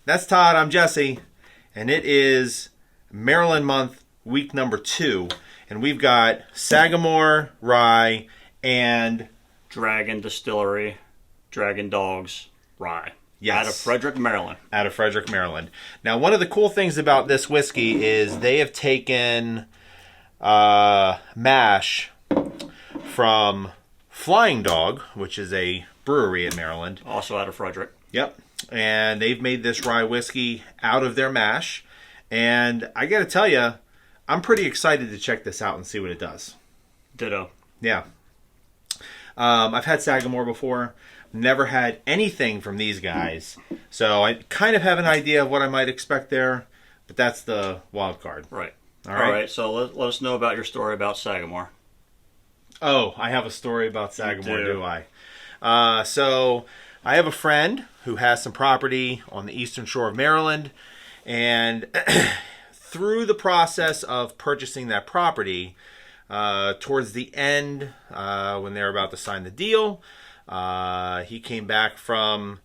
That's Todd. I'm Jesse. And it is Maryland month, week number 2. And we've got Sagamore Rye and Dragon Distillery, Dragon Dogs Rye. Yes. Out of Frederick, Maryland. Out of Frederick, Maryland. Now, one of the cool things about this whiskey is they have taken mash from Flying Dog, which is a brewery in Maryland. Also out of Frederick. Yep. And they've made this rye whiskey out of their mash. And I got to tell you, I'm pretty excited to check this out and see what it does. Ditto. Yeah. I've had Sagamore before. Never had anything from these guys. So I kind of have an idea of what I might expect there. But that's the wild card. Right. All right. So let us know about your story about Sagamore. Oh, I have a story about Sagamore, do I? So I have a friend who has some property on the eastern shore of Maryland. And through the process of purchasing that property, towards the end, when they were about to sign the deal, he came back from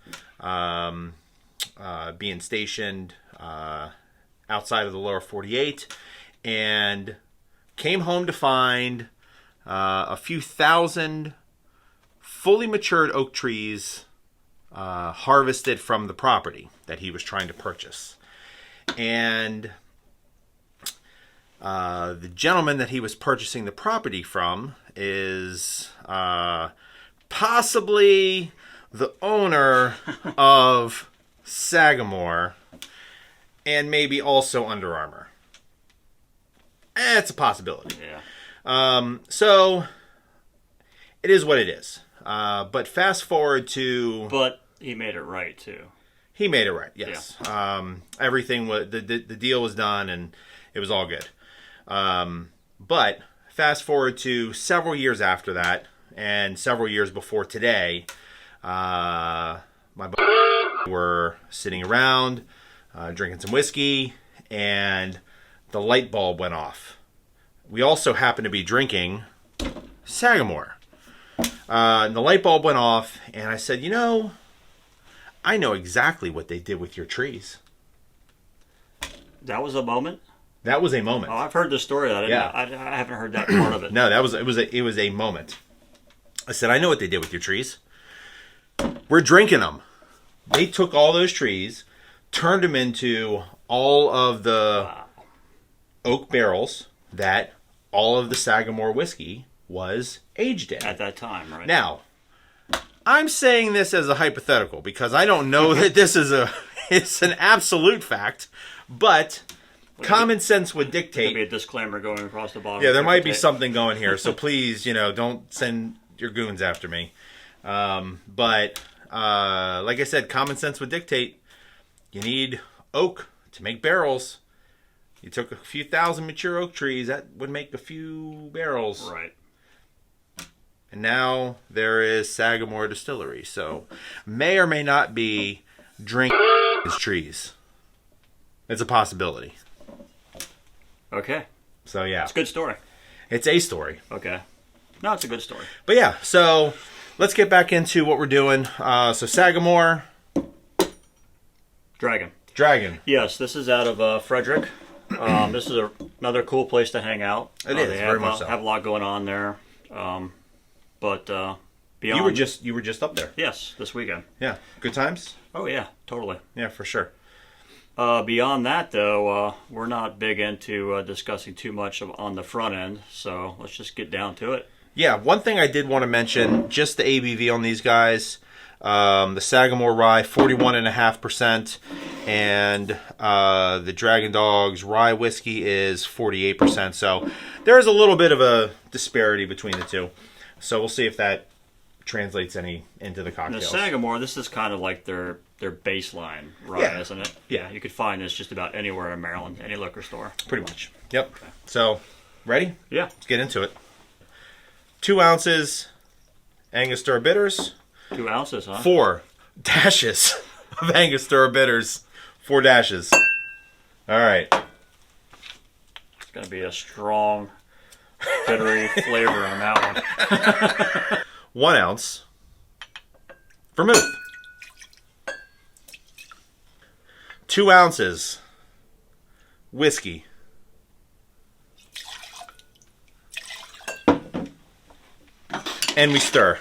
being stationed outside of the lower 48 and came home to find a few thousand fully matured oak trees harvested from the property that he was trying to purchase. And the gentleman that he was purchasing the property from is possibly the owner of Sagamore and maybe also Under Armour. It's a possibility. Yeah. So it is what it is. But fast forward to... But he made it right, too. He made it right, yes. Yeah. Everything was... The deal was done, and it was all good. But fast forward to several years after that, and several years before today, my buddies were sitting around, drinking some whiskey, and the light bulb went off. We also happened to be drinking Sagamore. And the light bulb went off, and I said, I know exactly what they did with your trees. That was a moment? That was a moment. Oh, I've heard the story. I haven't heard that part of it. No, it was a moment. I said, I know what they did with your trees. We're drinking them. They took all those trees, turned them into all of the oak barrels that all of the Sagamore whiskey was aged in. At that time, right? Now, I'm saying this as a hypothetical because I don't know that this is it's an absolute fact, but common sense would dictate. There'd be a disclaimer going across the bottom. Yeah, there might be something going here, so please, don't send your goons after me. But like I said, common sense would dictate you need oak to make barrels. You took a few thousand mature oak trees, that would make a few barrels. Right. And now there is Sagamore Distillery, so may or may not be drinking his trees. It's a possibility. Okay. So yeah. It's a good story. It's a story. Okay. No, it's a good story. But yeah, so let's get back into what we're doing. So Sagamore. Dragon. Yes, this is out of Frederick. This is another cool place to hang out. It is, very much so. Have a lot going on there. But beyond... You were just up there. Yes, this weekend. Yeah. Good times? Oh, yeah, totally. Yeah, for sure. Beyond that, though, we're not big into discussing too much on the front end, so let's just get down to it. Yeah, one thing I did want to mention, just the ABV on these guys. The Sagamore Rye, 41.5%, and the Dragon Dogs Rye Whiskey is 48%. So there's a little bit of a disparity between the two. So we'll see if that translates any into the cocktails. The Sagamore, this is kind of like their baseline rye, isn't it? Yeah. You could find this just about anywhere in Maryland, any liquor store. Pretty much. Yep. Okay. So, ready? Yeah. Let's get into it. 2 ounces Angostura Bitters. 2 ounces, huh? 4 dashes of Angostura Bitters. 4 dashes. All right. It's going to be a strong, bittery flavor on that one. 1 ounce Vermouth. 2 ounces whiskey. And we stir.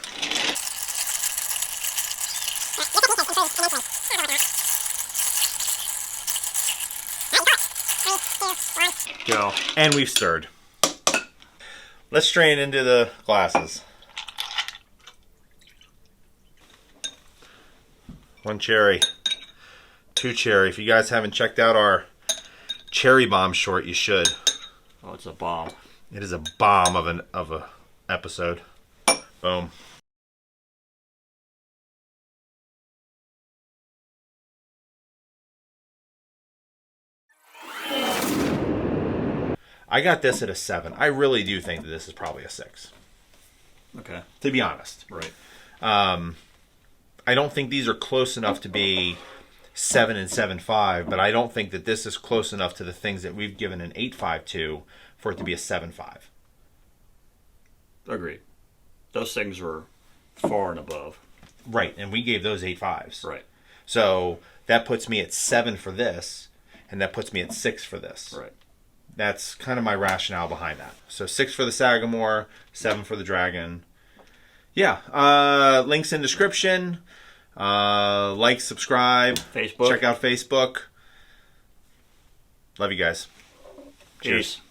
Go. And we've stirred. Let's strain into the glasses. 1 cherry. 2 cherry. If you guys haven't checked out our cherry bomb short, you should. Oh, it's a bomb. It is a bomb of a episode. Boom. I got this at a 7. I really do think that this is probably a 6. Okay. To be honest. Right. I don't think these are close enough to be 7 and 7.5, but I don't think that this is close enough to the things that we've given an 8.5 to for it to be a 7.5. Agreed. Those things were far and above. Right, and we gave those 8.5s. Right. So that puts me at 7 for this, and that puts me at 6 for this. Right. That's kind of my rationale behind that. So 6 for the Sagamore, 7 for the Dragon. Yeah, links in description. Like, subscribe. Facebook. Check out Facebook. Love you guys. Cheers.